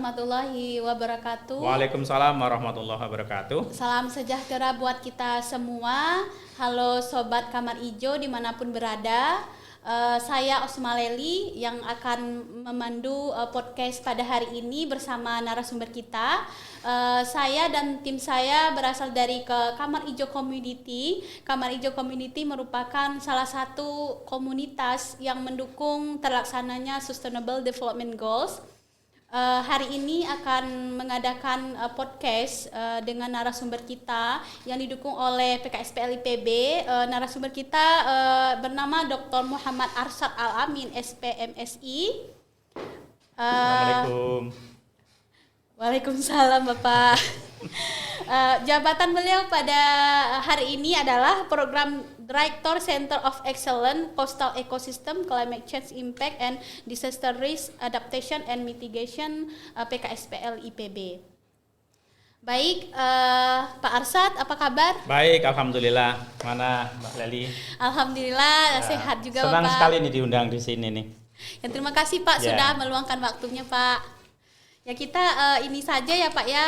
warahmatullahi wabarakatuh. Waalaikumsalam warahmatullahi wabarakatuh. Salam sejahtera buat kita semua. Halo Sobat Kamar Ijo dimanapun berada. Saya Osma Leli yang akan memandu podcast pada hari ini bersama narasumber kita. Saya dan tim saya berasal dari Kamar Ijo Community. Kamar Ijo Community merupakan salah satu komunitas yang mendukung terlaksananya Sustainable Development Goals. Hari ini akan mengadakan podcast dengan narasumber kita yang didukung oleh PKSP LIPB. Narasumber kita bernama Dr. Muhammad Arsyad Al-Amin, SPMSI. Assalamualaikum. Waalaikumsalam Bapak. Jabatan beliau pada hari ini adalah Program Director Center of Excellence Coastal Ecosystem Climate Change Impact and Disaster Risk Adaptation and Mitigation PKSPL IPB. Baik, Pak Arsyad, apa kabar? Baik, alhamdulillah. Mana Mbak Leli? Alhamdulillah, sehat juga senang Bapak. sekali nih diundang di sini nih. Ya, terima kasih Pak sudah meluangkan waktunya Pak. Ya kita ini saja ya Pak ya,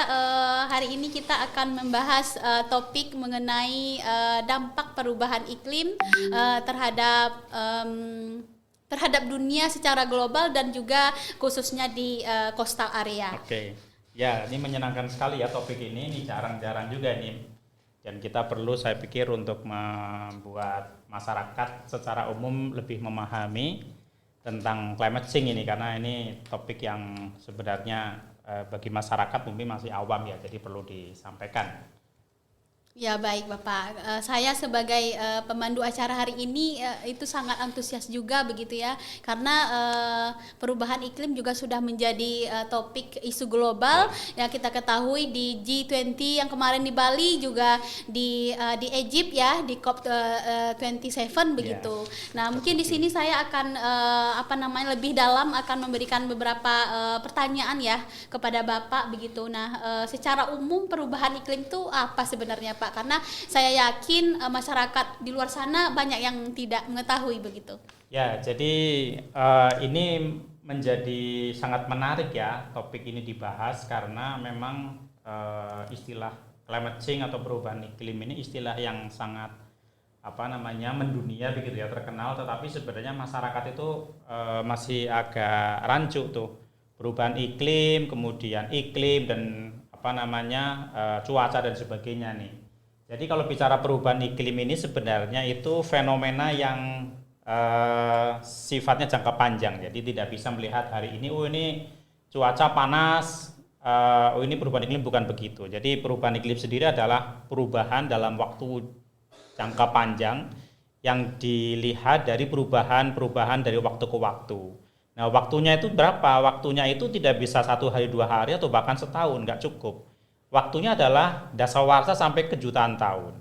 hari ini kita akan membahas topik mengenai dampak perubahan iklim terhadap dunia secara global dan juga khususnya di coastal area. Oke, ya ini menyenangkan sekali ya topik ini jarang-jarang juga nih. Dan kita perlu saya pikir untuk membuat masyarakat secara umum lebih memahami tentang climate change ini, karena ini topik yang sebenarnya bagi masyarakat mungkin masih awam ya, jadi perlu disampaikan. Ya baik Bapak, saya sebagai pemandu acara hari ini itu sangat antusias juga begitu ya, karena perubahan iklim juga sudah menjadi topik isu global yang kita ketahui di G20 yang kemarin di Bali, juga di Egypt ya, di COP27 begitu. Nah mungkin di sini saya akan lebih dalam akan memberikan beberapa pertanyaan ya kepada Bapak begitu. Nah secara umum perubahan iklim itu apa sebenarnya Pak? Karena saya yakin masyarakat di luar sana banyak yang tidak mengetahui begitu. Ya, jadi ini menjadi sangat menarik ya topik ini dibahas, karena memang istilah climate change atau perubahan iklim ini istilah yang sangat mendunia begitu ya, terkenal, tetapi sebenarnya masyarakat itu masih agak rancu tuh. Perubahan iklim, kemudian iklim dan cuaca dan sebagainya nih. Jadi kalau bicara perubahan iklim ini sebenarnya itu fenomena yang sifatnya jangka panjang. Jadi tidak bisa melihat hari ini, ini cuaca panas, ini perubahan iklim, bukan begitu. Jadi perubahan iklim sendiri adalah perubahan dalam waktu jangka panjang yang dilihat dari perubahan dari waktu ke waktu. Nah waktunya itu berapa? Waktunya itu tidak bisa 1 hari 2 hari atau bahkan setahun, nggak cukup. Waktunya adalah dasawarsa sampai ke jutaan tahun.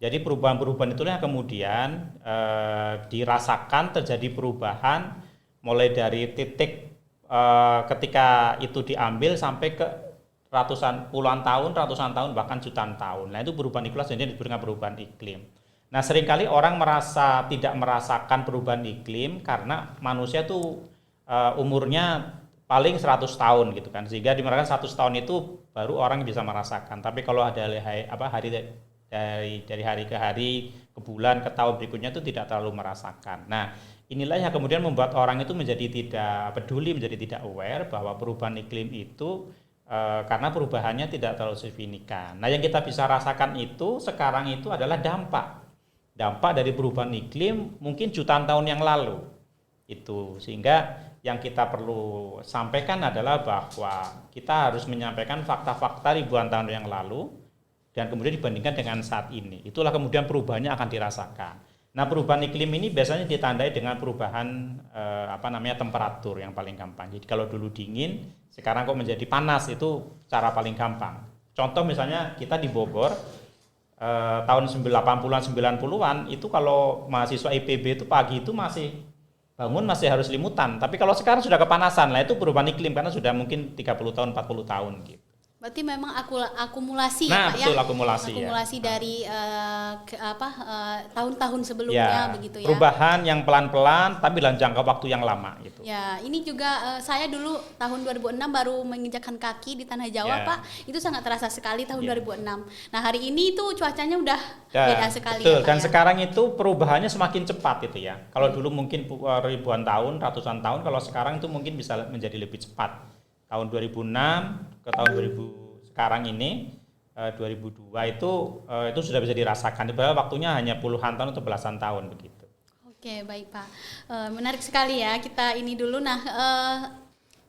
Jadi perubahan-perubahan itulah yang kemudian dirasakan terjadi perubahan mulai dari titik ketika itu diambil sampai ke puluhan tahun, ratusan tahun, bahkan jutaan tahun. Nah itu perubahan iklim sebenarnya disebut dengan perubahan iklim. Nah seringkali orang tidak merasakan perubahan iklim karena manusia tuh umurnya paling 100 tahun gitu kan, sehingga dimarakan 100 tahun itu baru orang bisa merasakan. Tapi kalau ada hari dari hari ke hari, ke bulan, ke tahun berikutnya itu tidak terlalu merasakan. Nah inilah yang kemudian membuat orang itu menjadi tidak peduli, menjadi tidak aware bahwa perubahan iklim itu karena perubahannya tidak terlalu signifikan. Nah yang kita bisa rasakan itu sekarang itu adalah dampak dari perubahan iklim mungkin jutaan tahun yang lalu itu, sehingga yang kita perlu sampaikan adalah bahwa kita harus menyampaikan fakta-fakta ribuan tahun yang lalu dan kemudian dibandingkan dengan saat ini. Itulah kemudian perubahannya akan dirasakan. Nah perubahan iklim ini biasanya ditandai dengan perubahan temperatur yang paling gampang. Jadi kalau dulu dingin, sekarang kok menjadi panas, itu cara paling gampang. Contoh misalnya kita di Bogor tahun 80-an 90-an itu kalau mahasiswa IPB itu pagi itu bangun masih harus limutan, tapi kalau sekarang sudah kepanasan, lah itu perubahan iklim karena sudah mungkin 30 tahun, 40 tahun gitu. Berarti memang akumulasi Nah, ya Pak betul, ya? akumulasi ya. Akumulasi dari tahun-tahun sebelumnya Ya, begitu ya. perubahan yang pelan-pelan tapi dalam jangka waktu yang lama gitu. Ya, ini juga saya dulu tahun 2006 baru menginjakkan kaki di tanah Jawa, Ya. Pak. Itu sangat terasa sekali tahun Ya. 2006. Nah, hari ini tuh cuacanya udah Ya, beda sekali betul. ya, Pak Dan ya. sekarang itu perubahannya semakin cepat itu ya. Kalau dulu mungkin ribuan tahun, ratusan tahun, kalau sekarang itu mungkin bisa menjadi lebih cepat. Tahun 2006 ke tahun 2000 sekarang ini 2002 itu sudah bisa dirasakan. Padahal waktunya hanya puluhan tahun atau belasan tahun begitu. Oke, baik Pak. Menarik sekali ya kita ini dulu. Nah,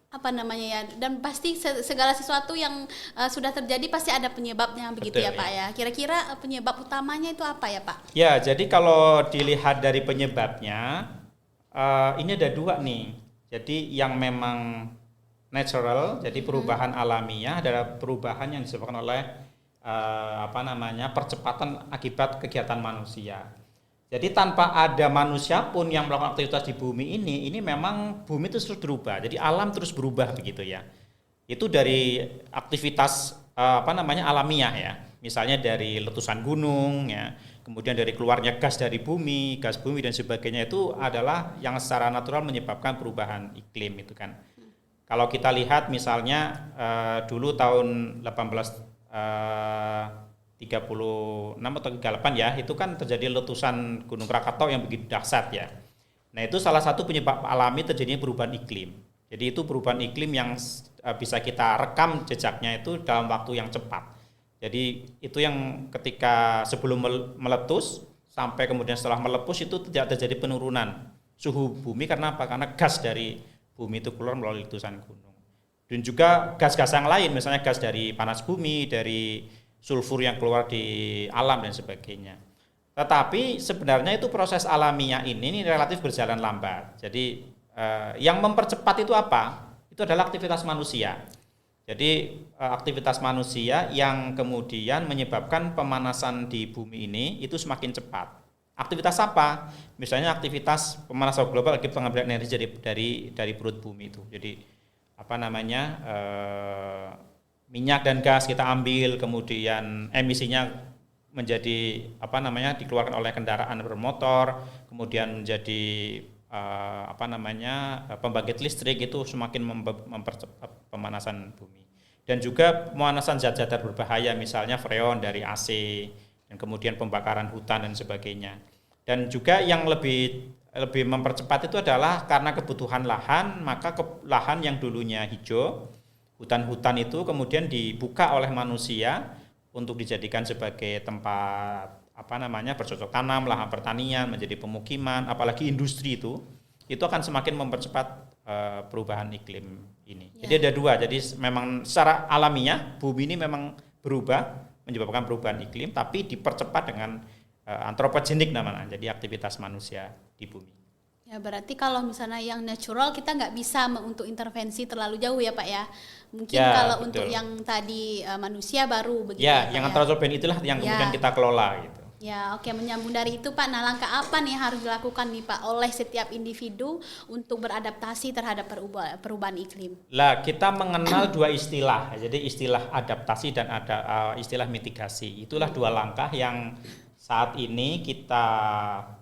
apa namanya ya? Dan pasti segala sesuatu yang sudah terjadi pasti ada penyebabnya begitu. Betul, ya Pak ya. Kira-kira penyebab utamanya itu apa ya Pak? Ya, jadi kalau dilihat dari penyebabnya, ini ada dua nih. Jadi yang memang natural, jadi perubahan alamiah adalah perubahan yang disebabkan oleh percepatan akibat kegiatan manusia. Jadi tanpa ada manusia pun yang melakukan aktivitas di bumi ini memang bumi itu terus berubah. Jadi alam terus berubah begitu ya. Itu dari aktivitas alamiah ya. Misalnya dari letusan gunung ya, kemudian dari keluarnya gas dari bumi, gas bumi dan sebagainya itu adalah yang secara natural menyebabkan perubahan iklim itu kan. Kalau kita lihat misalnya dulu tahun 1836 atau 38 ya, itu kan terjadi letusan Gunung Krakatau yang begitu dahsyat ya. Nah, itu salah satu penyebab alami terjadinya perubahan iklim. Jadi itu perubahan iklim yang bisa kita rekam jejaknya itu dalam waktu yang cepat. Jadi itu yang ketika sebelum meletus sampai kemudian setelah meletus itu tidak terjadi penurunan suhu bumi. Karena apa? Karena gas dari bumi itu keluar melalui letusan gunung. Dan juga gas-gas yang lain, misalnya gas dari panas bumi, dari sulfur yang keluar di alam dan sebagainya. Tetapi sebenarnya itu proses alamiah ini relatif berjalan lambat. Jadi yang mempercepat itu apa? Itu adalah aktivitas manusia. Jadi aktivitas manusia yang kemudian menyebabkan pemanasan di bumi ini itu semakin cepat. Aktivitas apa? Misalnya aktivitas pemanasan global akibat pengambilan energi dari perut bumi itu. Jadi minyak dan gas kita ambil, kemudian emisinya menjadi dikeluarkan oleh kendaraan bermotor, kemudian menjadi pembangkit listrik, itu semakin mempercepat pemanasan bumi. Dan juga pemanasan zat-zat berbahaya, misalnya freon dari AC, dan kemudian pembakaran hutan dan sebagainya. Dan juga yang lebih mempercepat itu adalah karena kebutuhan lahan, maka lahan yang dulunya hijau, hutan-hutan itu kemudian dibuka oleh manusia untuk dijadikan sebagai tempat bercocok tanam, lahan pertanian, menjadi pemukiman, apalagi industri itu akan semakin mempercepat perubahan iklim ini. Ya. Jadi ada dua, jadi memang secara alamiah bumi ini memang berubah, menyebabkan perubahan iklim, tapi dipercepat dengan antropogenik namanya, jadi aktivitas manusia di bumi. Ya, berarti kalau misalnya yang natural kita nggak bisa untuk intervensi terlalu jauh ya Pak ya. Mungkin ya, kalau betul. Untuk yang tadi manusia baru begitu ya. Ya, yang antropogen itulah yang kemudian kita kelola gitu. Ya, oke, menyambung dari itu Pak. Nah, langkah apa nih yang harus dilakukan nih Pak oleh setiap individu untuk beradaptasi terhadap perubahan iklim? Lah, kita mengenal dua istilah. Jadi istilah adaptasi dan ada istilah mitigasi. Itulah dua langkah yang saat ini kita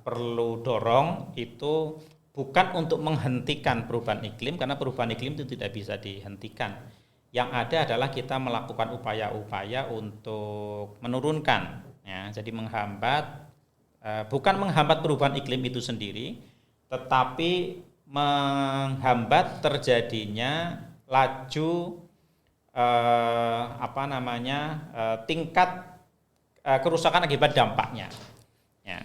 perlu dorong, itu bukan untuk menghentikan perubahan iklim, karena perubahan iklim itu tidak bisa dihentikan. Yang ada adalah kita melakukan upaya-upaya untuk menurunkan, ya, jadi bukan menghambat perubahan iklim itu sendiri, tetapi menghambat terjadinya laju tingkat kerusakan akibat dampaknya. Ya.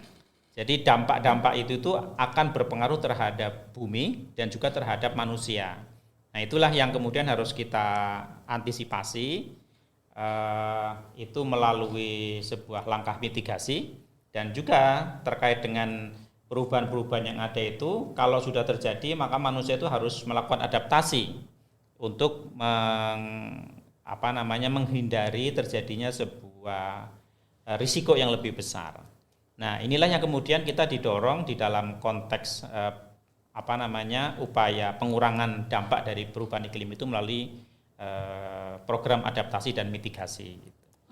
Jadi dampak-dampak itu akan berpengaruh terhadap bumi dan juga terhadap manusia. Nah, itulah yang kemudian harus kita antisipasi, itu melalui sebuah langkah mitigasi, dan juga terkait dengan perubahan-perubahan yang ada itu, kalau sudah terjadi maka manusia itu harus melakukan adaptasi untuk menghindari terjadinya sebuah risiko yang lebih besar. Nah, inilah yang kemudian kita didorong di dalam konteks upaya pengurangan dampak dari perubahan iklim itu melalui program adaptasi dan mitigasi.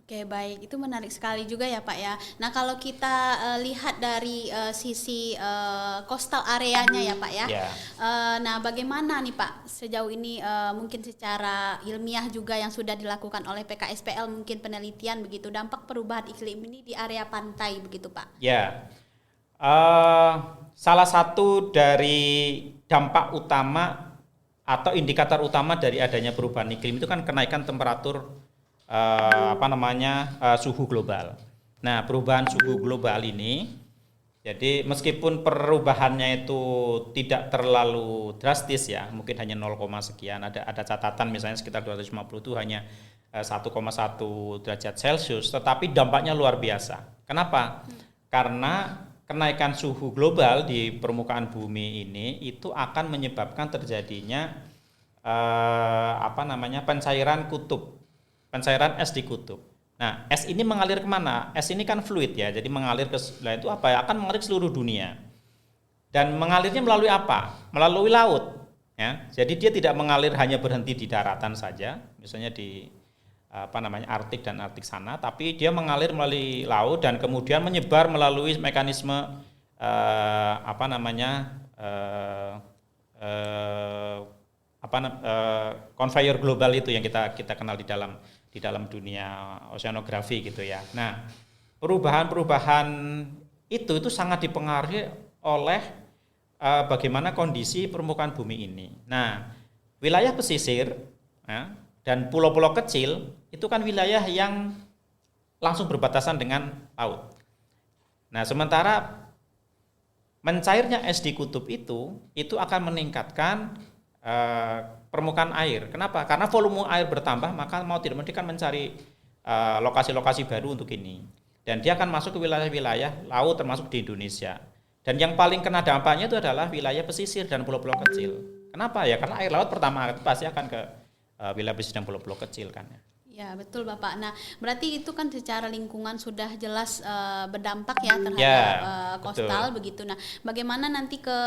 Oke, baik, itu menarik sekali juga ya Pak ya. Nah kalau kita lihat dari sisi coastal areanya ya Pak ya. Ya. Nah bagaimana nih Pak sejauh ini mungkin secara ilmiah juga yang sudah dilakukan oleh PKSPL mungkin penelitian begitu dampak perubahan iklim ini di area pantai begitu Pak? Ya, salah satu dari dampak utama atau indikator utama dari adanya perubahan iklim itu kan kenaikan temperatur suhu global. Nah, perubahan suhu global ini, jadi meskipun perubahannya itu tidak terlalu drastis ya, mungkin hanya 0, sekian. Ada catatan misalnya sekitar 250 itu hanya 1,1 derajat Celcius, tetapi dampaknya luar biasa. Kenapa? Karena kenaikan suhu global di permukaan bumi ini itu akan menyebabkan terjadinya pencairan es di kutub. Nah, es ini mengalir kemana? Es ini kan fluid ya, jadi mengalir itu apa ya? Akan mengalir ke seluruh dunia. Dan mengalirnya melalui apa? Melalui laut. Ya, jadi dia tidak mengalir hanya berhenti di daratan saja, misalnya di Arktik dan Arktik sana, tapi dia mengalir melalui laut dan kemudian menyebar melalui mekanisme conveyor global itu yang kita kenal di dalam dunia oceanografi gitu ya. Nah, perubahan-perubahan itu sangat dipengaruhi oleh bagaimana kondisi permukaan bumi ini. Nah, wilayah pesisir ya, dan pulau-pulau kecil itu kan wilayah yang langsung berbatasan dengan laut. Nah, sementara mencairnya es di kutub itu akan meningkatkan permukaan air. Kenapa? Karena volume air bertambah, maka mau tidak mau dia akan mencari lokasi-lokasi baru untuk ini. Dan dia akan masuk ke wilayah-wilayah laut termasuk di Indonesia. Dan yang paling kena dampaknya itu adalah wilayah pesisir dan pulau-pulau kecil. Kenapa ya? Karena air laut pertama pasti akan ke wilayah pesisir dan pulau-pulau kecil kan ya. Ya betul Bapak. Nah berarti itu kan secara lingkungan sudah jelas berdampak ya terhadap coastal begitu. Nah bagaimana nanti ke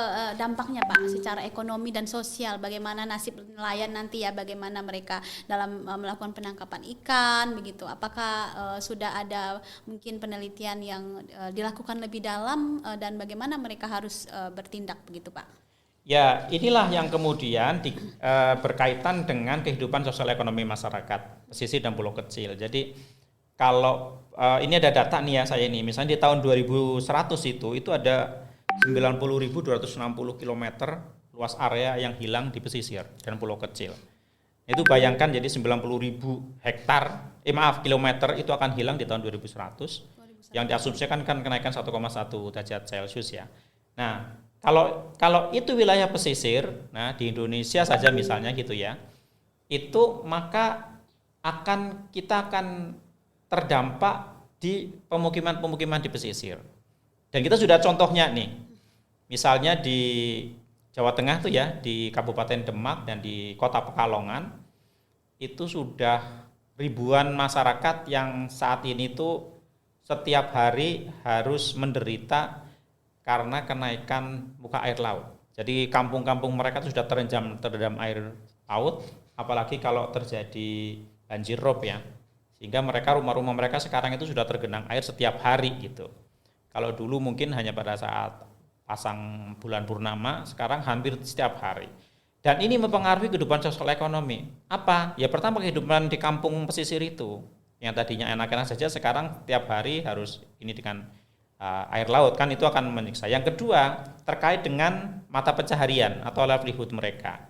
dampaknya Pak secara ekonomi dan sosial? Bagaimana nasib nelayan nanti ya? Bagaimana mereka dalam melakukan penangkapan ikan begitu? Apakah sudah ada mungkin penelitian yang dilakukan lebih dalam dan bagaimana mereka harus bertindak begitu Pak? Ya, inilah yang kemudian berkaitan dengan kehidupan sosial ekonomi masyarakat pesisir dan pulau kecil. Jadi kalau ini ada data nih ya saya ini, misalnya di tahun 2100 itu ada 90.260 km luas area yang hilang di pesisir dan pulau kecil. Itu bayangkan jadi 90.000 kilometer itu akan hilang di tahun 2100. Yang diasumsikan kan kenaikan 1,1 derajat Celcius ya. Nah, kalau itu wilayah pesisir, nah di Indonesia saja misalnya gitu ya, itu maka kita akan terdampak di pemukiman-pemukiman di pesisir. Dan kita sudah contohnya nih, misalnya di Jawa Tengah tuh ya, di Kabupaten Demak dan di Kota Pekalongan, itu sudah ribuan masyarakat yang saat ini tuh setiap hari harus menderita karena kenaikan muka air laut. Jadi kampung-kampung mereka itu sudah terendam air laut, apalagi kalau terjadi banjir rob ya. Sehingga rumah-rumah mereka sekarang itu sudah tergenang air setiap hari gitu. Kalau dulu mungkin hanya pada saat pasang bulan purnama, sekarang hampir setiap hari. Dan ini mempengaruhi kehidupan sosial ekonomi. Apa? Ya pertama kehidupan di kampung pesisir itu, yang tadinya enak-enak saja sekarang tiap hari harus ini dengan air laut kan itu akan menyiksa. Yang kedua terkait dengan mata pencaharian atau livelihood mereka.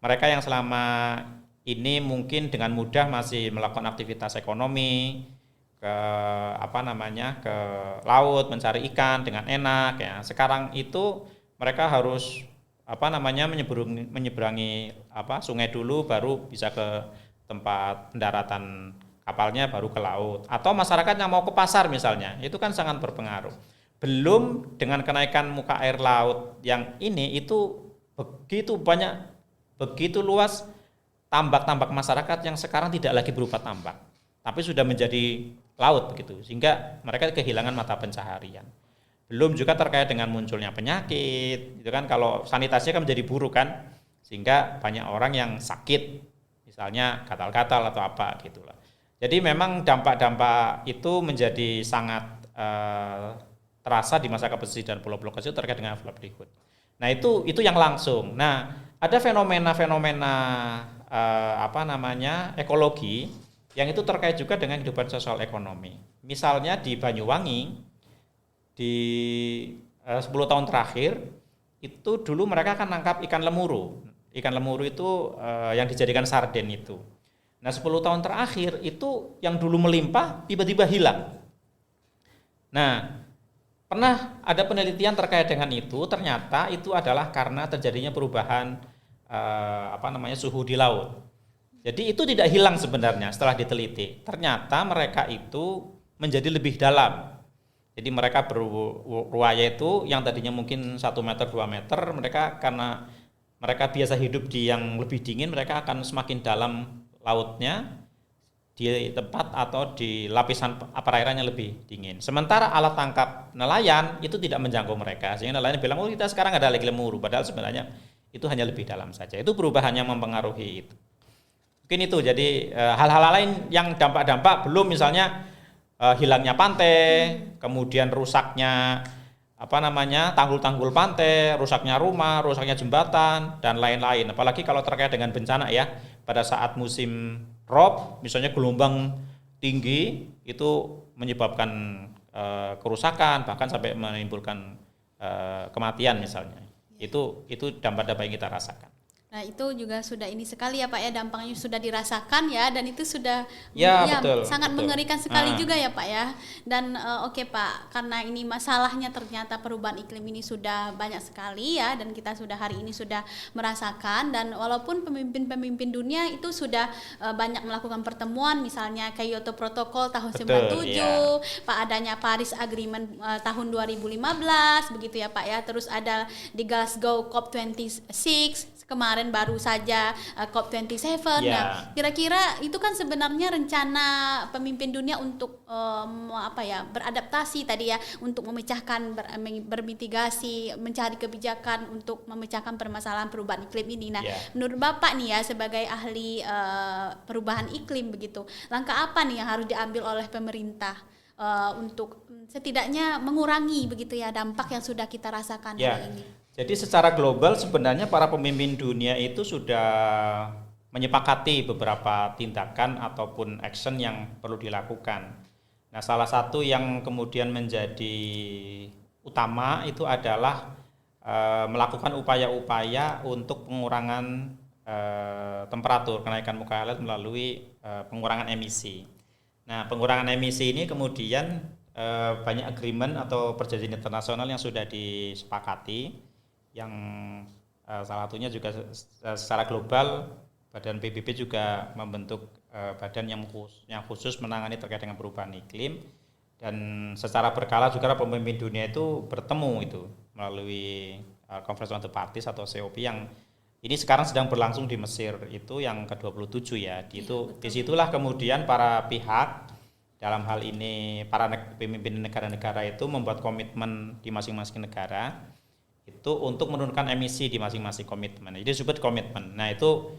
Mereka yang selama ini mungkin dengan mudah masih melakukan aktivitas ekonomi ke ke laut mencari ikan dengan enak ya. Sekarang itu mereka harus menyeberangi sungai dulu baru bisa ke tempat pendaratan kapalnya baru ke laut, atau masyarakat yang mau ke pasar misalnya, itu kan sangat berpengaruh. Belum dengan kenaikan muka air laut yang ini itu begitu banyak, begitu luas tambak-tambak masyarakat yang sekarang tidak lagi berupa tambak, tapi sudah menjadi laut begitu, sehingga mereka kehilangan mata pencaharian. Belum juga terkait dengan munculnya penyakit, itu kan kalau sanitasinya kan menjadi buruk kan, sehingga banyak orang yang sakit misalnya gatal-gatal atau apa gitulah. Jadi memang dampak-dampak itu menjadi sangat terasa di masa kapasitas dan pulau-pulau kecil terkait dengan livelihood. Nah itu yang langsung. Nah ada fenomena-fenomena ekologi yang itu terkait juga dengan kehidupan sosial ekonomi. Misalnya di Banyuwangi di 10 tahun terakhir itu dulu mereka akan nangkap ikan lemuru. Ikan lemuru itu yang dijadikan sarden itu. Nah 10 tahun terakhir itu yang dulu melimpah tiba-tiba hilang. Nah pernah ada penelitian terkait dengan itu, ternyata itu adalah karena terjadinya perubahan suhu di laut. Jadi itu tidak hilang sebenarnya setelah diteliti. Ternyata mereka itu menjadi lebih dalam. Jadi mereka berbuaya itu yang tadinya mungkin 1 meter 2 meter, mereka karena mereka biasa hidup di yang lebih dingin, mereka akan semakin dalam lautnya di tempat atau di lapisan perairan yang lebih dingin. Sementara alat tangkap nelayan itu tidak menjangkau mereka, sehingga nelayan bilang, oh kita sekarang ada lagi lemuru, padahal sebenarnya itu hanya lebih dalam saja. Itu perubahannya mempengaruhi itu. Mungkin itu, jadi hal-hal lain yang dampak-dampak belum misalnya hilangnya pantai, kemudian rusaknya tanggul-tanggul pantai, rusaknya rumah, rusaknya jembatan dan lain-lain. Apalagi kalau terkait dengan bencana ya, pada saat musim rob, misalnya gelombang tinggi itu menyebabkan kerusakan, bahkan sampai menimbulkan kematian misalnya. Itu dampak-dampak yang kita rasakan. Nah itu juga sudah ini sekali ya Pak ya, dampaknya sudah dirasakan ya, dan itu sudah betul, sangat betul. mengerikan sekali juga ya Pak ya. Dan oke Pak, karena ini masalahnya ternyata perubahan iklim ini sudah banyak sekali ya, dan kita sudah hari ini sudah merasakan, dan walaupun pemimpin-pemimpin dunia itu sudah banyak melakukan pertemuan, misalnya Kyoto Protocol tahun 97, Pak adanya Paris Agreement tahun 2015 begitu ya Pak ya, terus ada di Glasgow COP26 kemarin baru saja COP27. Nah, kira-kira itu kan sebenarnya rencana pemimpin dunia untuk beradaptasi tadi ya, untuk memecahkan bermitigasi, mencari kebijakan untuk memecahkan permasalahan perubahan iklim ini. Nah, menurut Bapak nih ya sebagai ahli perubahan iklim begitu, langkah apa nih yang harus diambil oleh pemerintah untuk setidaknya mengurangi begitu ya dampak yang sudah kita rasakan hari ini? Jadi secara global sebenarnya para pemimpin dunia itu sudah menyepakati beberapa tindakan ataupun action yang perlu dilakukan. Nah, salah satu yang kemudian menjadi utama itu adalah melakukan upaya-upaya untuk pengurangan temperatur, kenaikan muka air melalui pengurangan emisi. Nah, pengurangan emisi ini kemudian banyak agreement atau perjanjian internasional yang sudah disepakati, yang salah satunya juga secara global Badan PBB juga membentuk badan yang khusus menangani terkait dengan perubahan iklim, dan secara berkala juga pemimpin dunia itu bertemu itu melalui Conference of the Parties atau COP yang ini sekarang sedang berlangsung di Mesir, itu yang ke-27 ya. Disitulah kemudian para pihak dalam hal ini para pemimpin negara-negara itu membuat komitmen di masing-masing negara itu untuk menurunkan emisi di masing-masing komitmen. Jadi disebut komitmen. Nah itu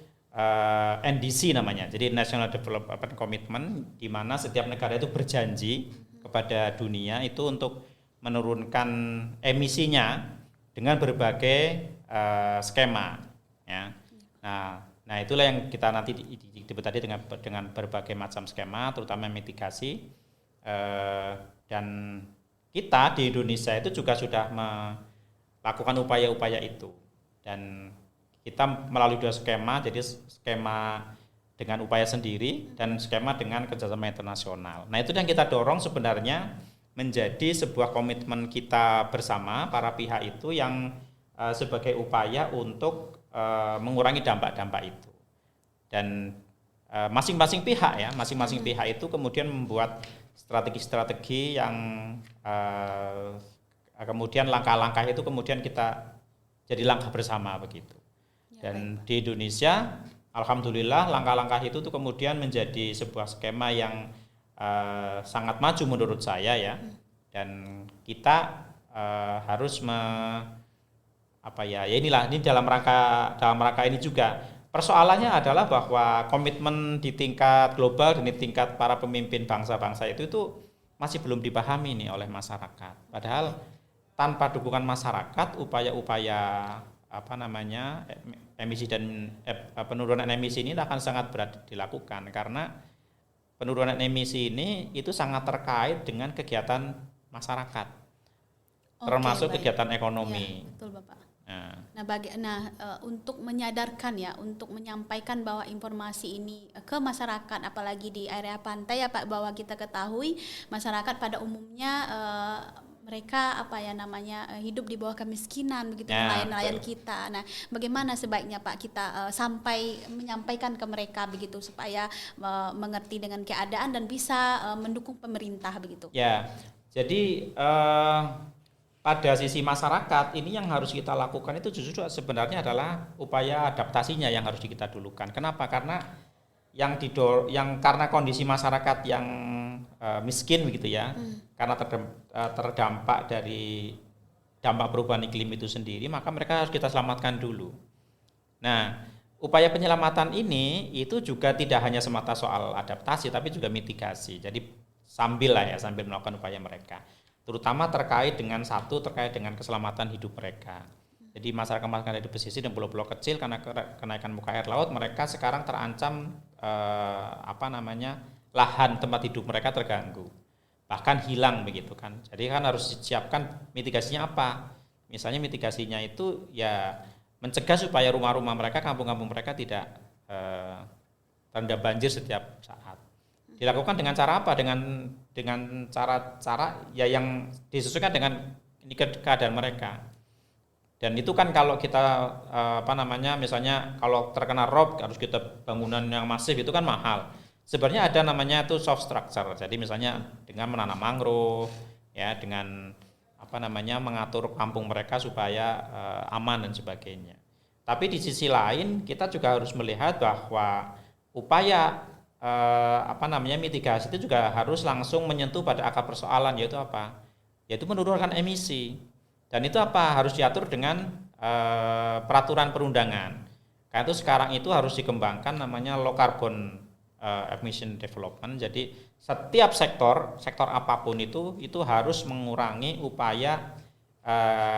NDC namanya. Jadi National Development Commitment, di mana setiap negara itu berjanji kepada dunia itu untuk menurunkan emisinya dengan berbagai skema. Ya. Nah itulah yang kita nanti tadi dengan berbagai macam skema, terutama mitigasi. Dan kita di Indonesia itu juga sudah lakukan upaya-upaya itu, dan kita melalui 2 skema, jadi skema dengan upaya sendiri dan skema dengan kerjasama internasional. Nah itu yang kita dorong sebenarnya menjadi sebuah komitmen kita bersama para pihak itu yang sebagai upaya untuk mengurangi dampak-dampak itu, dan masing-masing pihak itu kemudian membuat strategi-strategi yang kemudian langkah-langkah itu kemudian kita jadi langkah bersama begitu. Dan di Indonesia alhamdulillah langkah-langkah itu tuh kemudian menjadi sebuah skema yang sangat maju menurut saya ya. Dan kita harus ini dalam rangka ini juga persoalannya adalah bahwa komitmen di tingkat global dan di tingkat para pemimpin bangsa-bangsa itu masih belum dipahami nih oleh masyarakat. Padahal tanpa dukungan masyarakat, upaya-upaya apa namanya emisi dan penurunan emisi ini akan sangat berat dilakukan, karena penurunan emisi ini itu sangat terkait dengan kegiatan masyarakat, termasuk baik. kegiatan ekonomi. Ya, betul Bapak. Nah, Untuk menyadarkan ya, untuk menyampaikan bahwa informasi ini ke masyarakat, apalagi di area pantai ya Pak, bahwa kita ketahui masyarakat pada umumnya mereka hidup di bawah kemiskinan begitu, nelayan-nelayan kita. Nah, bagaimana sebaiknya Pak kita sampai menyampaikan ke mereka begitu supaya mengerti dengan keadaan dan bisa mendukung pemerintah begitu. Ya, jadi pada sisi masyarakat ini yang harus kita lakukan itu justru sebenarnya adalah upaya adaptasinya yang harus kita dulukan. Kenapa? Karena karena kondisi masyarakat yang miskin begitu ya, karena terdampak dari dampak perubahan iklim itu sendiri, maka mereka harus kita selamatkan dulu. Nah, upaya penyelamatan ini itu juga tidak hanya semata soal adaptasi, tapi juga mitigasi. Jadi sambil melakukan upaya mereka, terutama terkait dengan keselamatan hidup mereka. Jadi masyarakat di pesisir dan pulau-pulau kecil, karena kenaikan muka air laut, mereka sekarang terancam lahan tempat hidup mereka terganggu, bahkan hilang begitu kan. Jadi kan harus disiapkan mitigasinya apa? Misalnya mitigasinya itu ya mencegah supaya rumah-rumah mereka, kampung-kampung mereka tidak terendam banjir setiap saat. Dilakukan dengan cara apa? Dengan cara ya yang disesuaikan dengan keadaan mereka. Dan itu kan kalau kita misalnya kalau terkena rob harus kita bangunan yang masif, itu kan mahal. Sebenarnya ada namanya itu soft structure. Jadi misalnya dengan menanam mangrove ya, dengan mengatur kampung mereka supaya aman dan sebagainya. Tapi di sisi lain kita juga harus melihat bahwa upaya mitigasi itu juga harus langsung menyentuh pada akar persoalan, yaitu apa? Yaitu menurunkan emisi. Dan itu harus diatur dengan peraturan perundangan. Karena itu sekarang itu harus dikembangkan namanya low carbon emission development. Jadi setiap sektor apapun itu harus mengurangi upaya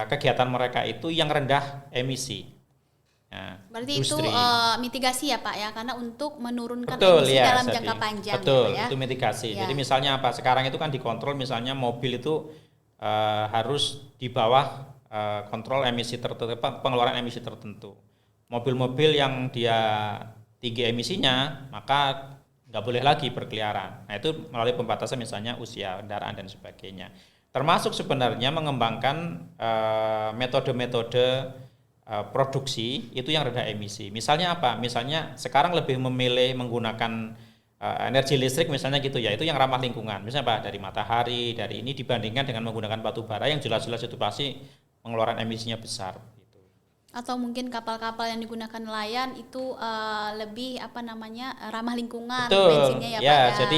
kegiatan mereka itu yang rendah emisi. Nah, berarti industri. Itu mitigasi ya Pak ya, karena untuk menurunkan Betul, emisi ya, dalam jangka panjang. Betul, ya, Pak, ya? Itu mitigasi. Ya. Jadi misalnya sekarang itu kan dikontrol, misalnya mobil itu harus di bawah kontrol emisi tertentu, pengeluaran emisi tertentu. Mobil-mobil yang dia tinggi emisinya maka nggak boleh lagi berkeliaran. Nah, itu melalui pembatasan misalnya usia kendaraan dan sebagainya. Termasuk sebenarnya mengembangkan metode-metode produksi itu yang rendah emisi. Misalnya apa? Misalnya sekarang lebih memilih menggunakan energi listrik misalnya gitu ya, itu yang ramah lingkungan. Misalnya apa? Dari matahari, dari ini dibandingkan dengan menggunakan batu bara yang jelas-jelas itu pasti pengeluaran emisinya besar. Gitu. Atau mungkin kapal-kapal yang digunakan nelayan itu lebih ramah lingkungan. Betul. Bensinnya ya Pak Ya, ya. jadi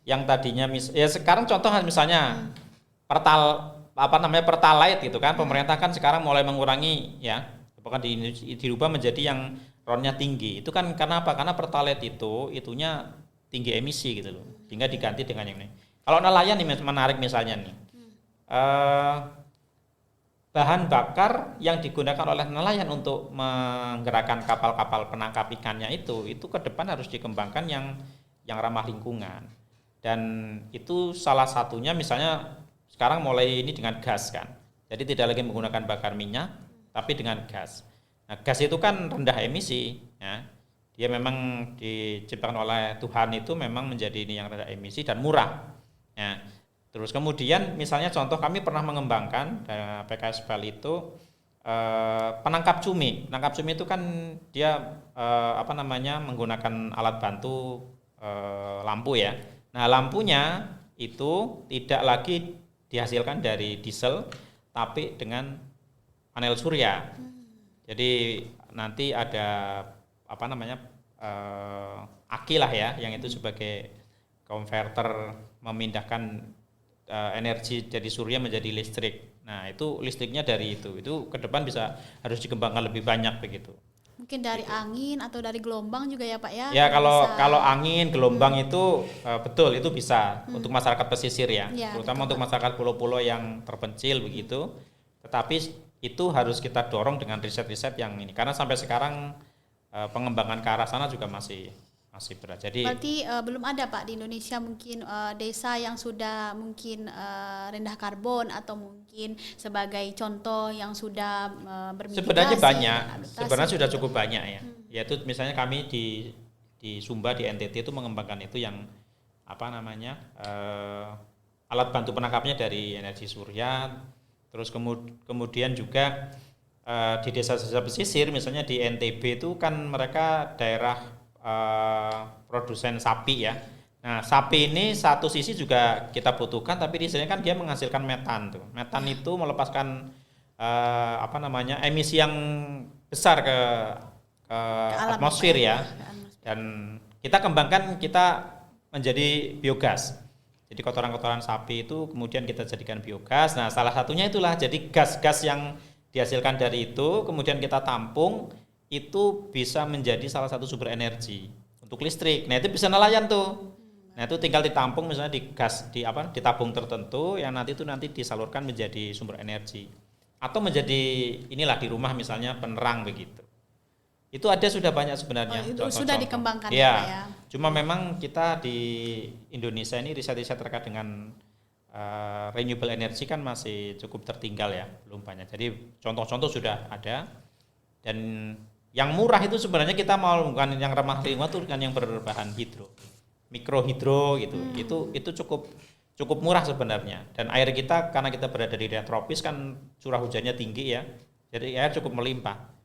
yang tadinya sekarang contoh misalnya pertalite gitu kan, pemerintah kan sekarang mulai mengurangi ya. Bahkan dirubah menjadi yang ronnya tinggi. Itu kan karena apa? Karena pertalite itunya tinggi emisi gitu loh. Sehingga diganti dengan yang ini. Kalau nelayan nih menarik misalnya nih. Bahan bakar yang digunakan oleh nelayan untuk menggerakkan kapal-kapal penangkap ikannya itu ke depan harus dikembangkan yang ramah lingkungan. Dan itu salah satunya misalnya sekarang mulai ini dengan gas kan. Jadi tidak lagi menggunakan bakar minyak, tapi dengan gas. Nah, gas itu kan rendah emisi, ya. Dia memang diciptakan oleh Tuhan itu memang menjadi ini yang rendah emisi dan murah. Ya. Terus kemudian misalnya contoh kami pernah mengembangkan PKSPL itu penangkap cumi. Penangkap cumi itu kan dia menggunakan alat bantu lampu ya. Nah, lampunya itu tidak lagi dihasilkan dari diesel, tapi dengan panel surya. Jadi nanti ada aki lah ya, yang itu sebagai konverter memindahkan energi dari surya menjadi listrik. Nah, itu listriknya dari itu ke depan harus dikembangkan lebih banyak begitu. Mungkin dari angin atau dari gelombang juga ya Pak ya? Ya Bisa. kalau angin, gelombang itu betul itu bisa untuk masyarakat pesisir ya, Ya, terutama betul, untuk Pak. masyarakat pulau-pulau yang terpencil begitu. Tetapi itu harus kita dorong dengan riset-riset yang ini, karena sampai sekarang pengembangan ke arah sana juga masih berat. Jadi Berarti belum ada Pak di Indonesia mungkin desa yang sudah mungkin rendah karbon atau mungkin sebagai contoh yang sudah bermitigasi sebenarnya banyak, dan adaptasi sebenarnya sudah gitu. cukup banyak ya. Yaitu misalnya kami di Sumba di NTT itu mengembangkan itu yang apa namanya alat bantu penangkapnya dari energi surya. Terus kemudian juga di desa-desa pesisir, misalnya di NTB itu kan mereka daerah produsen sapi ya. Nah, sapi ini satu sisi juga kita butuhkan, tapi di sini kan dia menghasilkan metan tuh. Metan itu melepaskan apa namanya emisi yang besar ke alam atmosfer Pak, ya. ke atmosfer. Dan kita kembangkan kita menjadi biogas. Jadi kotoran-kotoran sapi itu kemudian kita jadikan biogas. Nah, salah satunya itulah jadi gas-gas yang dihasilkan dari itu kemudian kita tampung, itu bisa menjadi salah satu sumber energi untuk listrik. Nah, itu bisa nelayan tuh. Nah, itu tinggal ditampung misalnya di gas di tabung tertentu yang nanti disalurkan menjadi sumber energi. Atau menjadi inilah di rumah misalnya penerang begitu. Itu ada sudah banyak sebenarnya. Itu contoh-contoh. sudah dikembangkan ya, Pak ya. Cuma memang kita di Indonesia ini riset-riset terkait dengan renewable energy kan masih cukup tertinggal ya, belum banyak. Jadi contoh-contoh sudah ada, dan yang murah itu sebenarnya kita mau bukan yang ramah lingkungan tuh kan yang berbahan mikrohidro gitu. Itu cukup murah sebenarnya. Dan air kita karena kita berada di daerah tropis kan curah hujannya tinggi ya, jadi air cukup melimpah.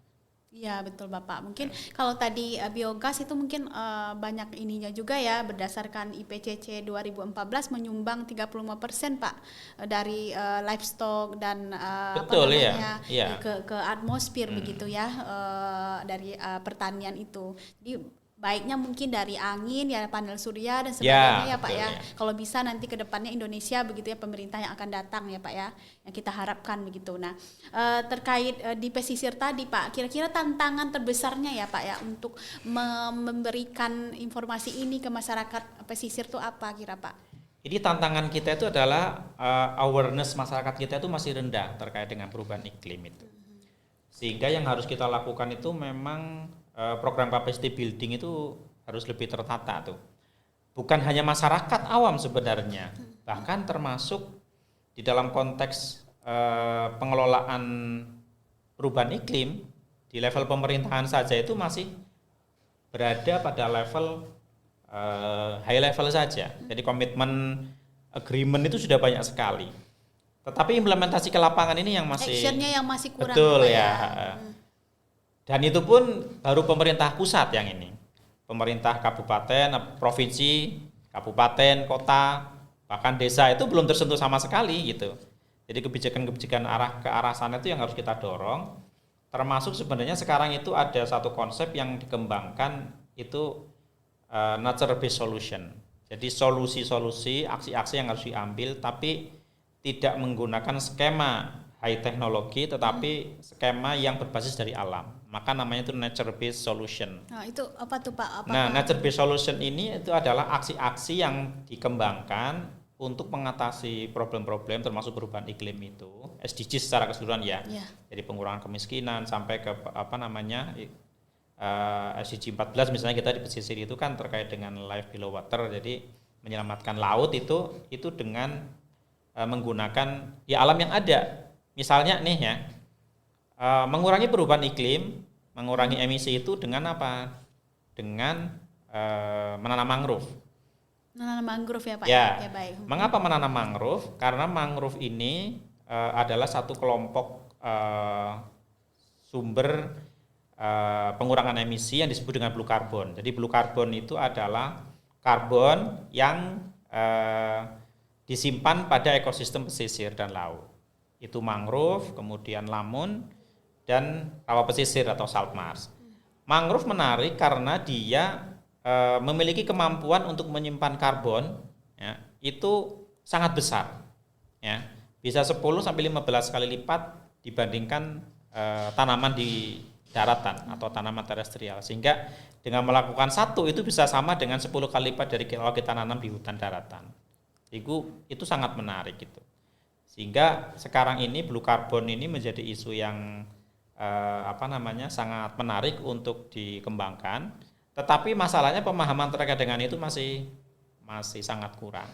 Iya betul Bapak. Mungkin kalau tadi biogas itu mungkin banyak ininya juga ya, berdasarkan IPCC 2014 menyumbang 35% Pak dari livestock dan Betul ya. Iya. ke atmosfer begitu ya, dari pertanian itu. Jadi baiknya mungkin dari angin ya, panel surya dan sebagainya ya Pak betul, ya. ya. Kalau bisa nanti ke depannya Indonesia begitu ya, pemerintah yang akan datang ya Pak ya, yang kita harapkan begitu. Nah, terkait di pesisir tadi Pak, kira-kira tantangan terbesarnya ya Pak ya untuk memberikan informasi ini ke masyarakat pesisir itu apa kira Pak? Jadi tantangan kita itu adalah awareness masyarakat kita itu masih rendah terkait dengan perubahan iklim itu. Sehingga yang harus kita lakukan itu memang program capacity building itu harus lebih tertata tuh. Bukan hanya masyarakat awam sebenarnya, bahkan termasuk di dalam konteks pengelolaan perubahan iklim di level pemerintahan saja itu masih berada pada level high level saja. Jadi komitmen agreement itu sudah banyak sekali. Tetapi implementasi ke lapangan ini yang masih actionnya yang masih kurang. betul Pak ya. Dan itu pun baru pemerintah pusat yang ini. Pemerintah kabupaten, provinsi, kabupaten, kota, bahkan desa itu belum tersentuh sama sekali gitu. Jadi kebijakan-kebijakan ke arah sana itu yang harus kita dorong. Termasuk sebenarnya sekarang itu ada satu konsep yang dikembangkan itu nature based solution. Jadi solusi-solusi, aksi-aksi yang harus diambil tapi tidak menggunakan skema high teknologi tetapi skema yang berbasis dari alam. Maka namanya itu nature based solution. Nah, itu apa tuh Pak? Nah, nature based solution ini itu adalah aksi-aksi yang dikembangkan untuk mengatasi problem-problem termasuk perubahan iklim itu, SDGs secara keseluruhan ya. Jadi pengurangan kemiskinan sampai ke SDG 14 misalnya kita di pesisir itu kan terkait dengan life below water. Jadi menyelamatkan laut itu dengan menggunakan ya alam yang ada. Misalnya nih ya, mengurangi perubahan iklim, mengurangi emisi itu dengan apa? Dengan menanam mangrove. Menanam mangrove ya Pak? Ya, baik. Mengapa menanam mangrove? Karena mangrove ini adalah satu kelompok sumber pengurangan emisi yang disebut dengan blue carbon. Jadi blue carbon itu adalah karbon yang disimpan pada ekosistem pesisir dan laut. Itu mangrove, kemudian lamun, dan rawa pesisir atau salt marsh. Mangrove menarik karena dia memiliki kemampuan untuk menyimpan karbon ya, itu sangat besar. Ya. Bisa 10 sampai 15 kali lipat dibandingkan tanaman di daratan atau tanaman terestrial, sehingga dengan melakukan satu itu bisa sama dengan 10 kali lipat dari kalau kita nanam di hutan daratan. Itu sangat menarik gitu. Sehingga sekarang ini blue carbon ini menjadi isu yang sangat menarik untuk dikembangkan. Tetapi masalahnya pemahaman terkait dengan itu masih sangat kurang.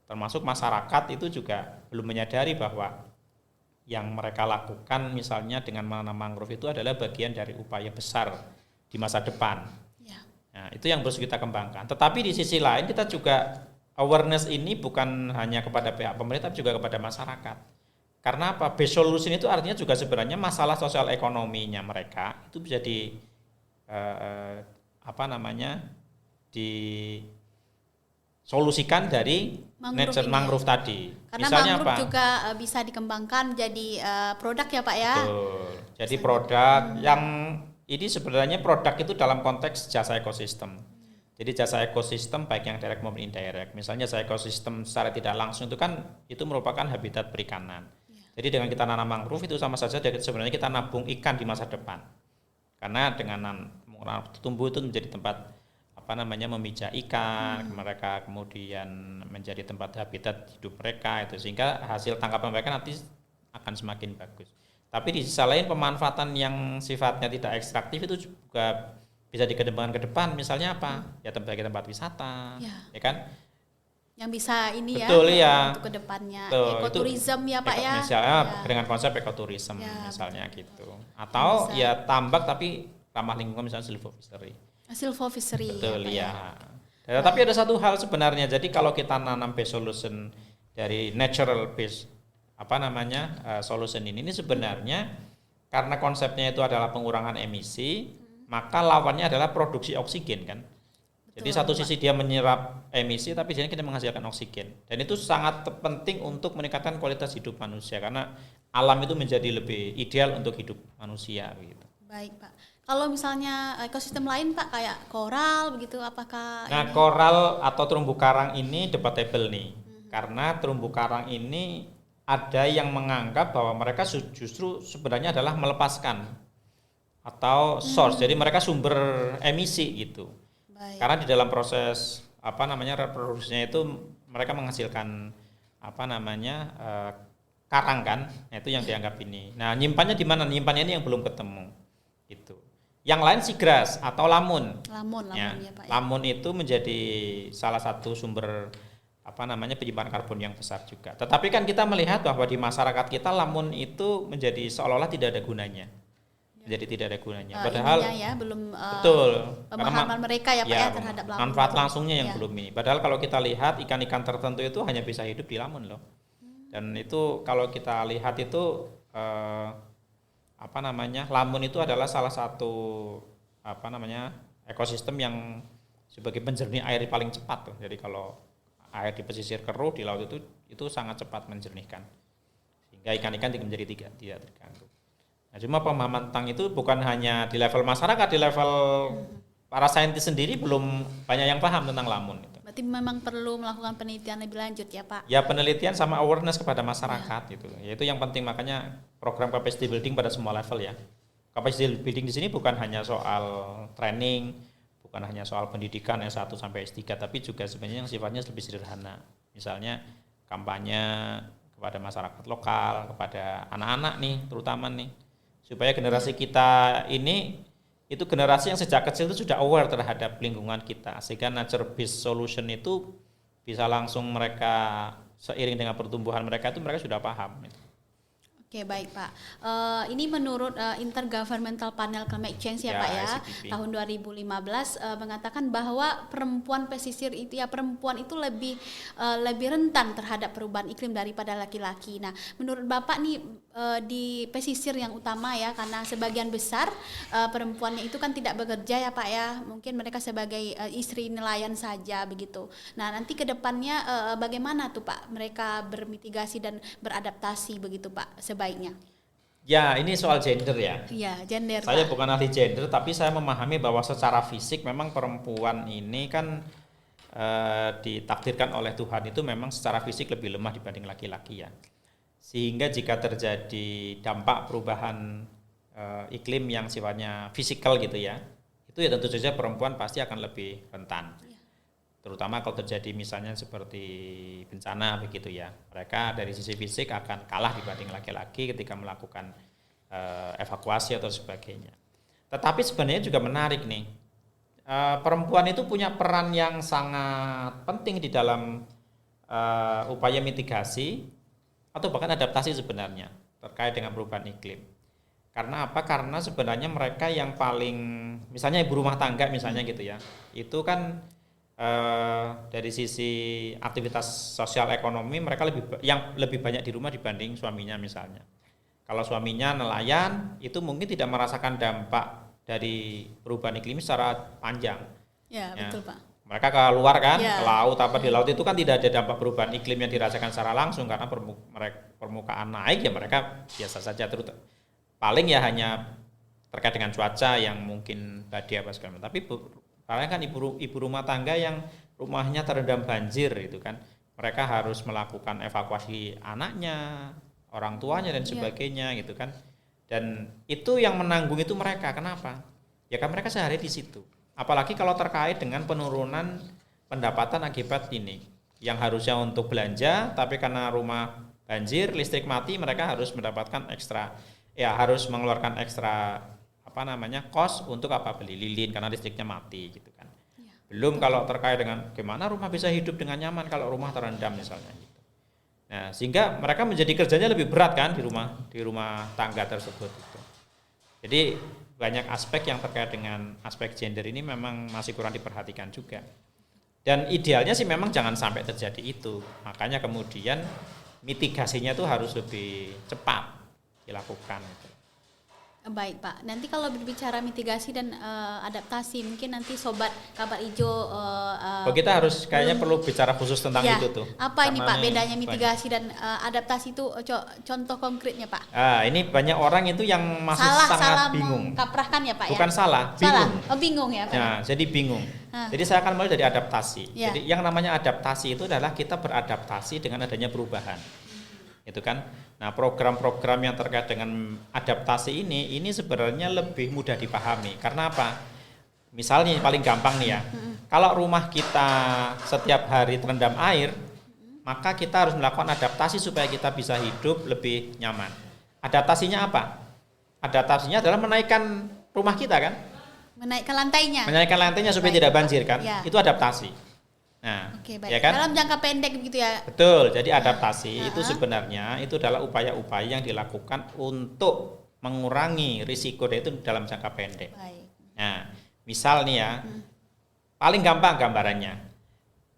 Termasuk masyarakat itu juga belum menyadari bahwa yang mereka lakukan misalnya dengan menanam mangrove itu adalah bagian dari upaya besar di masa depan. Ya. Nah, itu yang harus kita kembangkan. Tetapi di sisi lain kita juga awareness ini bukan hanya kepada pihak pemerintah, tapi juga kepada masyarakat. Karena apa? Base solution itu artinya juga sebenarnya masalah sosial ekonominya mereka itu bisa disolusikan dari mangrove tadi. Karena misalnya mangrove juga bisa dikembangkan jadi produk ya Pak ya. Betul. Jadi produk yang ini sebenarnya produk itu dalam konteks jasa ekosistem. Jadi jasa ekosistem baik yang direct maupun indirect. Misalnya jasa ekosistem secara tidak langsung itu merupakan habitat perikanan. Jadi dengan kita nanam mangrove itu sama saja sebenarnya kita nabung ikan di masa depan. Karena dengan tumbuh itu menjadi tempat memijah ikan, mereka kemudian menjadi tempat habitat hidup mereka itu, sehingga hasil tangkapan mereka nanti akan semakin bagus. Tapi di sisi lain pemanfaatan yang sifatnya tidak ekstraktif itu juga bisa dikembangkan ke depan. Misalnya apa? Ya tempat wisata, ya kan? Yang bisa ini betul, untuk kedepannya ekoturism ya Pak ya. Misalnya dengan konsep ekoturism misalnya betul. Gitu. Atau ya tambak tapi ramah lingkungan, misalnya silvofishery. Betul ya. Tapi ada satu hal sebenarnya. Jadi kalau kita nanam base solution dari natural base solution ini sebenarnya karena konsepnya itu adalah pengurangan emisi, maka lawannya adalah produksi oksigen kan. Jadi satu sisi dia menyerap emisi, tapi dia kita menghasilkan oksigen. Dan itu sangat penting untuk meningkatkan kualitas hidup manusia, karena alam itu menjadi lebih ideal untuk hidup manusia. Gitu. Baik Pak. Kalau misalnya ekosistem lain Pak, kayak koral begitu, apakah? Nah koral atau terumbu karang ini debatable nih. Karena terumbu karang ini ada yang menganggap bahwa mereka justru sebenarnya adalah melepaskan atau source. Jadi mereka sumber emisi gitu. Baik. Karena di dalam proses reproduksinya itu mereka menghasilkan karang kan, itu yang dianggap ini. Nah nyimpannya di mana? Nyimpannya ini yang belum ketemu itu. Yang lain seagrass atau lamun ya Pak. Lamun itu menjadi salah satu sumber penyimpanan karbon yang besar juga. Tetapi kan kita melihat bahwa di masyarakat kita lamun itu menjadi seolah-olah tidak ada gunanya. Jadi tidak ada gunanya. Padahal belum betul pemahaman mereka ya Pak ya terhadap lamun. Manfaat langsungnya yang belum ini. Padahal kalau kita lihat ikan-ikan tertentu itu hanya bisa hidup di lamun loh. Dan itu kalau kita lihat itu lamun itu adalah salah satu ekosistem yang sebagai penjernih air paling cepat tuh. Jadi kalau air di pesisir keruh di laut itu sangat cepat menjernihkan. Sehingga ikan-ikan menjadi tidak terganggu. Nah, cuma pemahaman tentang itu bukan hanya di level masyarakat, di level para saintis sendiri belum banyak yang paham tentang lamun itu. Berarti memang perlu melakukan penelitian lebih lanjut ya Pak? Ya penelitian sama awareness kepada masyarakat gitu. Ya itu yang penting, makanya program capacity building pada semua level ya. Capacity building di sini bukan hanya soal training, bukan hanya soal pendidikan S1 sampai S3, tapi juga sebenarnya yang sifatnya lebih sederhana. Misalnya kampanye kepada masyarakat lokal, kepada anak-anak nih terutama nih. Supaya generasi kita ini itu generasi yang sejak kecil itu sudah aware terhadap lingkungan kita, sehingga nature based solution itu bisa langsung mereka seiring dengan pertumbuhan mereka itu mereka sudah paham. Oke baik Pak, ini menurut Intergovernmental Panel Climate Change ya Pak ya, ICPP. Tahun 2015 mengatakan bahwa perempuan pesisir itu perempuan itu lebih rentan terhadap perubahan iklim daripada laki-laki. Nah menurut Bapak nih di pesisir yang utama ya, karena sebagian besar perempuannya itu kan tidak bekerja ya Pak ya, mungkin mereka sebagai istri nelayan saja begitu. Nah nanti ke depannya bagaimana tuh Pak mereka bermitigasi dan beradaptasi begitu Pak sebaiknya? Ya ini soal gender ya. Iya gender. Saya Pak. bukan ahli gender, tapi saya memahami bahwa secara fisik memang perempuan ini kan ditakdirkan oleh Tuhan itu memang secara fisik lebih lemah dibanding laki-laki ya. Sehingga jika terjadi dampak perubahan iklim yang sifatnya fisikal gitu ya, itu ya tentu saja perempuan pasti akan lebih rentan. Terutama kalau terjadi misalnya seperti bencana begitu ya, mereka dari sisi fisik akan kalah dibanding laki-laki ketika melakukan evakuasi atau sebagainya. Tetapi sebenarnya juga menarik nih, perempuan itu punya peran yang sangat penting di dalam upaya mitigasi atau bahkan adaptasi sebenarnya terkait dengan perubahan iklim. Karena apa? Karena sebenarnya mereka yang paling, misalnya ibu rumah tangga misalnya gitu ya, itu kan dari sisi aktivitas sosial ekonomi mereka lebih banyak di rumah dibanding suaminya misalnya. Kalau suaminya nelayan itu mungkin tidak merasakan dampak dari perubahan iklim secara panjang. Ya, betul Pak. Mereka keluar kan ke laut, apa di laut itu kan tidak ada dampak perubahan iklim yang dirasakan secara langsung karena permukaan naik ya mereka biasa saja, terus paling ya hanya terkait dengan cuaca yang mungkin badai apa segala macam. Tapi karena kan ibu rumah tangga yang rumahnya terendam banjir itu kan, mereka harus melakukan evakuasi anaknya, orang tuanya dan sebagainya gitu kan. Dan itu yang menanggung itu mereka. Kenapa? Ya kan mereka sehari di situ. Apalagi kalau terkait dengan penurunan pendapatan akibat ini, yang harusnya untuk belanja, tapi karena rumah banjir, listrik mati, mereka harus mendapatkan ekstra, ya harus mengeluarkan ekstra kos untuk beli lilin karena listriknya mati gitu kan. Belum kalau terkait dengan gimana rumah bisa hidup dengan nyaman kalau rumah terendam misalnya gitu. Nah, sehingga mereka menjadi kerjanya lebih berat kan di rumah tangga tersebut gitu. Jadi banyak aspek yang terkait dengan aspek gender ini memang masih kurang diperhatikan juga. Dan idealnya sih memang jangan sampai terjadi itu. Makanya kemudian mitigasinya itu harus lebih cepat dilakukan gitu. Baik Pak, nanti kalau berbicara mitigasi dan adaptasi, mungkin nanti Sobat Kabar Ijo kita harus kayaknya perlu bicara khusus tentang itu tuh. Apa ini Pak bedanya mitigasi dan adaptasi itu, contoh konkretnya Pak? Ini banyak orang itu yang masih sangat bingung. Kaprahkan ya Pak. Bukan salah, bingung. Bingung ya Pak. Nah, jadi bingung. Jadi saya akan mulai dari adaptasi. Jadi yang namanya adaptasi itu adalah kita beradaptasi dengan adanya perubahan. Itu kan. Nah, program-program yang terkait dengan adaptasi ini sebenarnya lebih mudah dipahami. Karena apa? Misalnya paling gampang nih ya. Kalau rumah kita setiap hari terendam air, maka kita harus melakukan adaptasi supaya kita bisa hidup lebih nyaman. Adaptasinya apa? Adaptasinya adalah menaikkan rumah kita kan? Menaikkan lantainya. Menaikkan lantainya supaya tidak banjir kan? Itu adaptasi. Nah, baik. Ya kan? Dalam jangka pendek begitu ya. Betul. Jadi adaptasi itu sebenarnya itu adalah upaya-upaya yang dilakukan untuk mengurangi risiko itu dalam jangka pendek. Baik. Nah, misal nih ya, paling gampang gambarannya.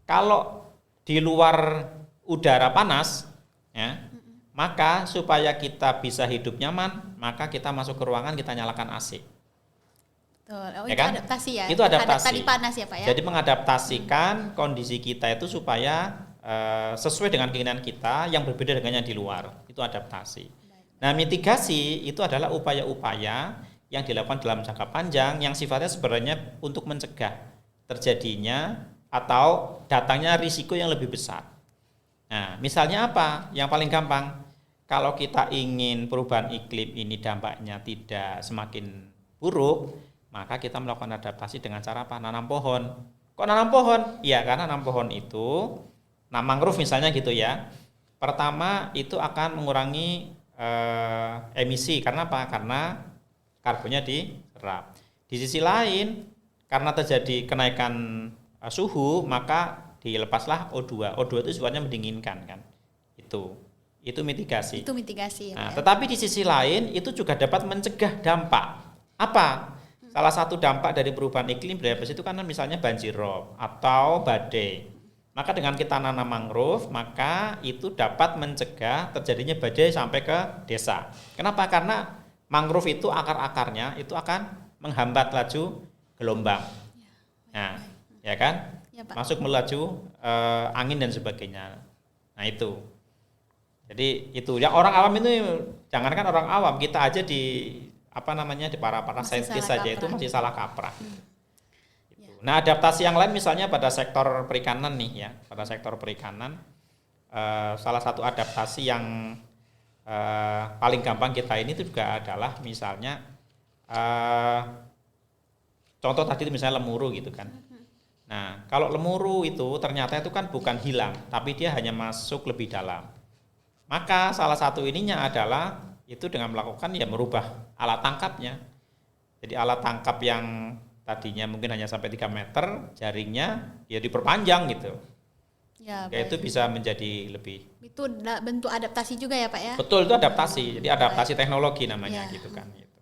Kalau di luar udara panas, ya, maka supaya kita bisa hidup nyaman, maka kita masuk ke ruangan, kita nyalakan AC. Betul. Ya Itu kan? adaptasi ya. Itu adaptasi. Tadi panas ya Pak ya. Jadi mengadaptasikan kondisi kita itu supaya sesuai dengan keinginan kita yang berbeda dengan yang di luar. Itu adaptasi. Nah, mitigasi itu adalah upaya-upaya yang dilakukan dalam jangka panjang yang sifatnya sebenarnya untuk mencegah terjadinya atau datangnya risiko yang lebih besar. Nah, misalnya apa? Yang paling gampang, kalau kita ingin perubahan iklim ini dampaknya tidak semakin buruk, maka kita melakukan adaptasi dengan cara apa? Nanam pohon. Kok nanam pohon? Iya, karena nanam pohon itu, mangrove misalnya gitu ya. Pertama itu akan mengurangi emisi. Karena apa? Karena karbonnya diserap. Di sisi lain, karena terjadi kenaikan suhu, maka dilepaslah O2. O2 itu sifatnya mendinginkan kan. Itu mitigasi. Itu mitigasi. Nah, tetapi di sisi lain itu juga dapat mencegah dampak. Apa? Salah satu dampak dari perubahan iklim itu kan misalnya banjir rob atau badai. Maka dengan kita nanam mangrove, maka itu dapat mencegah terjadinya badai sampai ke desa. Kenapa? Karena mangrove itu akar-akarnya itu akan menghambat laju gelombang. Nah, ya kan? Ya, Pak. Masuk melaju angin dan sebagainya. Nah, itu. Jadi itu ya, orang awam itu, jangankan orang awam, kita aja di di para saintis saja itu masih salah kaprah. Gitu. Nah, adaptasi yang lain misalnya pada sektor perikanan nih ya, pada sektor perikanan salah satu adaptasi yang paling gampang kita ini itu juga adalah misalnya contoh tadi itu misalnya lemuru gitu kan. Nah, kalau lemuru itu ternyata itu kan bukan hilang, tapi dia hanya masuk lebih dalam. Maka salah satu ininya adalah itu dengan melakukan ya merubah alat tangkapnya. Jadi alat tangkap yang tadinya mungkin hanya sampai 3 meter, jaringnya ya diperpanjang gitu. Ya, itu bisa menjadi lebih. Itu bentuk adaptasi juga ya Pak ya? Betul, itu adaptasi. Jadi adaptasi teknologi namanya gitu kan. Gitu.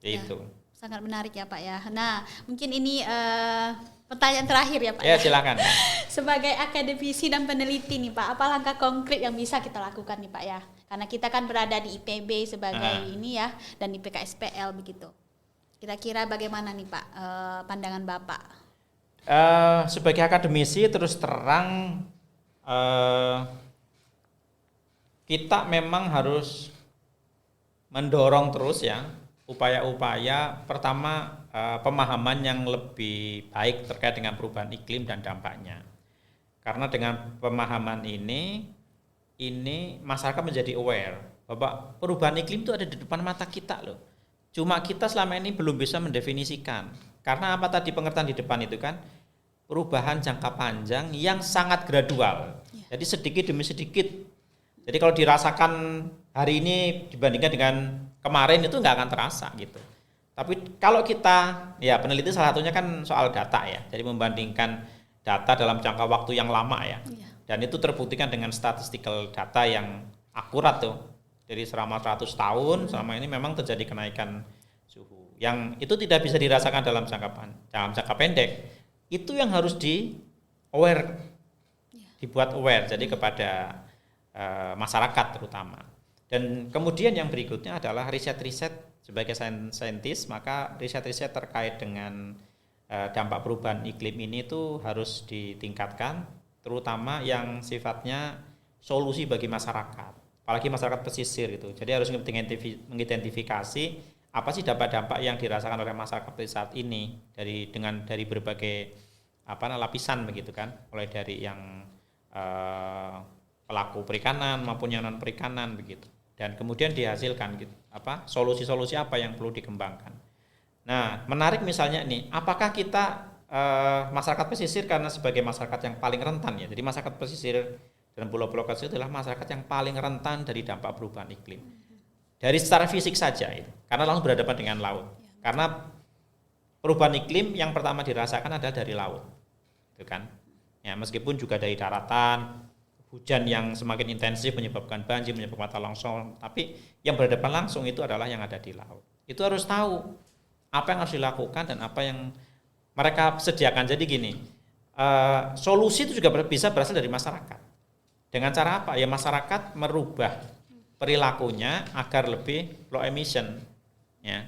Ya, itu. Sangat menarik ya Pak ya. Nah, mungkin ini pertanyaan terakhir ya Pak. Ya, silakan. Sebagai akademisi dan peneliti nih Pak, apa langkah konkret yang bisa kita lakukan nih Pak ya? Karena kita kan berada di IPB sebagai ini ya, dan di PKSPL begitu. Kira-kira bagaimana nih Pak pandangan Bapak? Sebagai akademisi terus terang kita memang harus mendorong terus ya upaya-upaya pertama pemahaman yang lebih baik terkait dengan perubahan iklim dan dampaknya. Karena dengan pemahaman ini masyarakat menjadi aware bahwa perubahan iklim itu ada di depan mata kita loh. Cuma kita selama ini belum bisa mendefinisikan. Karena apa tadi pengertian di depan itu kan perubahan jangka panjang yang sangat gradual. Jadi sedikit demi sedikit. Jadi kalau dirasakan hari ini dibandingkan dengan kemarin itu nggak akan terasa gitu. Tapi kalau kita, ya peneliti salah satunya kan soal data ya. Jadi membandingkan data dalam jangka waktu yang lama ya. Dan itu terbuktikan dengan statistical data yang akurat tuh. Jadi selama 100 tahun selama ini memang terjadi kenaikan suhu. Yang itu tidak bisa dirasakan dalam jangka pendek. Itu yang harus dibuat aware jadi kepada masyarakat terutama. Dan kemudian yang berikutnya adalah riset-riset sebagai saintis, maka riset-riset terkait dengan dampak perubahan iklim ini itu harus ditingkatkan, terutama yang sifatnya solusi bagi masyarakat, apalagi masyarakat pesisir itu. Jadi harus mengidentifikasi apa sih dampak-dampak yang dirasakan oleh masyarakat saat ini dari berbagai lapisan begitu kan, mulai dari yang pelaku perikanan maupun yang non perikanan begitu, dan kemudian dihasilkan gitu, solusi-solusi apa yang perlu dikembangkan. Nah, menarik misalnya nih, apakah kita masyarakat pesisir karena sebagai masyarakat yang paling rentan ya, jadi masyarakat pesisir dan pulau-pulau kecil adalah masyarakat yang paling rentan dari dampak perubahan iklim. Dari secara fisik saja itu, karena langsung berhadapan dengan laut. Karena perubahan iklim yang pertama dirasakan adalah dari laut, itu kan. Ya, meskipun juga dari daratan, hujan yang semakin intensif menyebabkan banjir, menyebabkan tanah longsor, tapi yang berhadapan langsung itu adalah yang ada di laut. Itu harus tahu apa yang harus dilakukan dan apa yang mereka sediakan. Jadi gini, solusi itu juga bisa berasal dari masyarakat. Dengan cara apa? Ya masyarakat merubah perilakunya agar lebih low emission ya.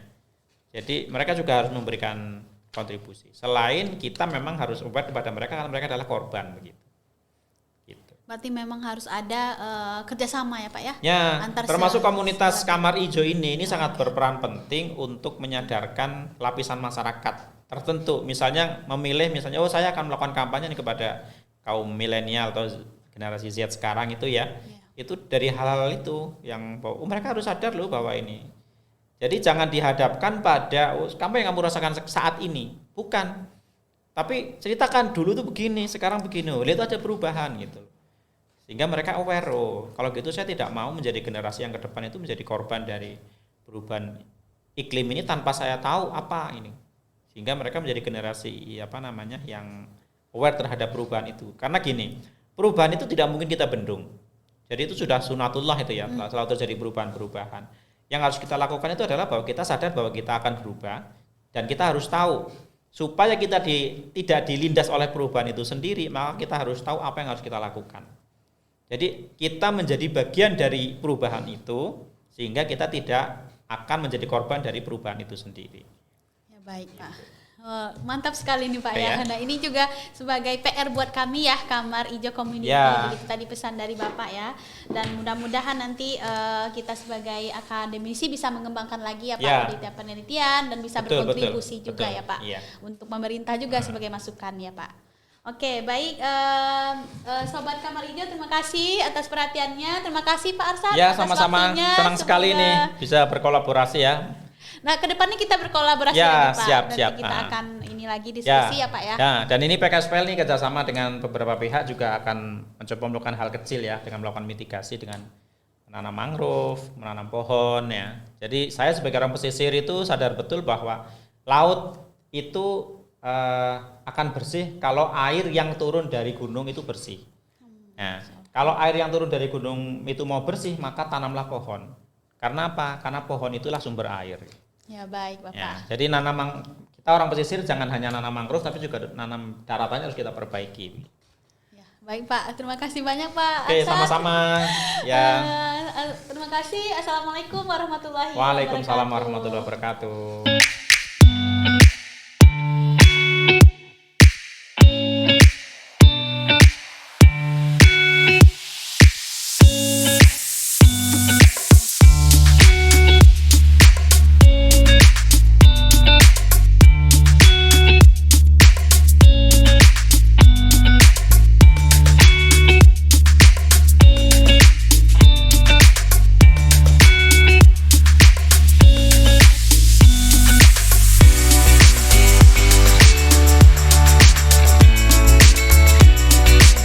Jadi mereka juga harus memberikan kontribusi. Selain kita memang harus aware kepada mereka karena mereka adalah korban begitu. Gitu. Berarti memang harus ada kerjasama ya Pak ya? Ya, termasuk komunitas Kamar Ijo ini sangat berperan penting untuk menyadarkan lapisan masyarakat tertentu. Misalnya memilih saya akan melakukan kampanye nih kepada kaum milenial atau generasi Z sekarang itu ya. Itu dari hal-hal itu yang mereka harus sadar loh bahwa ini. Jadi jangan dihadapkan pada apa yang kamu rasakan saat ini, bukan. Tapi ceritakan dulu tuh begini, sekarang begini. Lihat ada perubahan gitu. Sehingga mereka aware, kalau gitu saya tidak mau menjadi generasi yang ke depan itu menjadi korban dari perubahan iklim ini tanpa saya tahu apa ini. Sehingga mereka menjadi generasi yang aware terhadap perubahan itu. Karena gini, perubahan itu tidak mungkin kita bendung. Jadi itu sudah sunatullah itu ya, selalu terjadi perubahan-perubahan. Yang harus kita lakukan itu adalah bahwa kita sadar bahwa kita akan berubah dan kita harus tahu supaya kita tidak dilindas oleh perubahan itu sendiri, maka kita harus tahu apa yang harus kita lakukan. Jadi kita menjadi bagian dari perubahan itu sehingga kita tidak akan menjadi korban dari perubahan itu sendiri. Ya baik Pak. Mantap sekali nih Pak ya. Nah ini juga sebagai PR buat kami ya, Kamar Ijo Community, begitu tadi pesan dari Bapak ya. Dan mudah-mudahan nanti kita sebagai akademisi bisa mengembangkan lagi ya Pak penelitian dan bisa berkontribusi juga ya Pak. Untuk pemerintah juga sebagai masukan ya Pak. Oke, baik Sobat Kamar Hijau, terima kasih atas perhatiannya. Terima kasih Pak Arsad Ya, atas sama-sama. waktunya. Senang sekali Semoga- nih bisa berkolaborasi ya. Nah, kedepannya kita berkolaborasi Ya, lagi Pak. siap, Nanti siap. kita Ah. akan ini lagi diskusi ya Pak ya. Ya, dan ini PKSPL nih kerjasama dengan beberapa pihak juga akan mencoba melakukan hal kecil ya dengan melakukan mitigasi dengan menanam mangrove, menanam pohon ya. Jadi saya sebagai orang pesisir itu sadar betul bahwa laut itu akan bersih kalau air yang turun dari gunung itu bersih. Nah, kalau air yang turun dari gunung itu mau bersih, maka tanamlah pohon. Karena apa? Karena pohon itulah sumber air. Ya, baik Bapak. Ya, jadi kita orang pesisir jangan hanya nanam mangrove tapi juga nanam daratannya harus kita perbaiki. Ya, baik Pak. Terima kasih banyak Pak Oke, Arsad. sama-sama. Ya. Terima kasih. Assalamualaikum warahmatullahi Waalaikumsalam wabarakatuh. warahmatullahi wabarakatuh.